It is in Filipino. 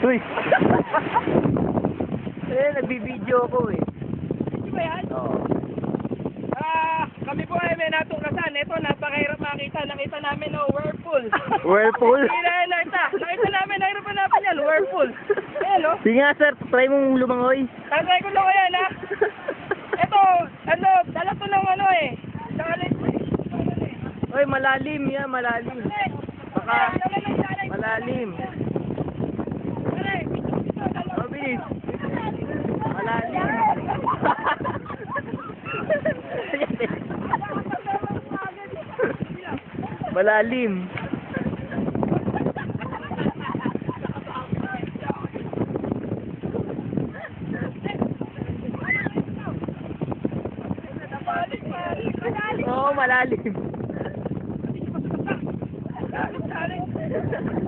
Uy! Nagbibideo ako eh. Di ba yan? Oo. Kami po ay may natuklasan. Ito, napakahirap makita. Nakita namin, whirlpool. Whirlpool? Hindi na nakita. Nakita namin, nahirapan namin yan, whirlpool. Ayan, no? Sige nga sir, try mong lumangoy. Tatry ko lang yan, ha? Ito, dala to ng ano eh. Challenge. Uy, malalim yan, malalim. Baka, malalim. Mabilis. Malalim. Malalim. Oo, malalim. Challenge.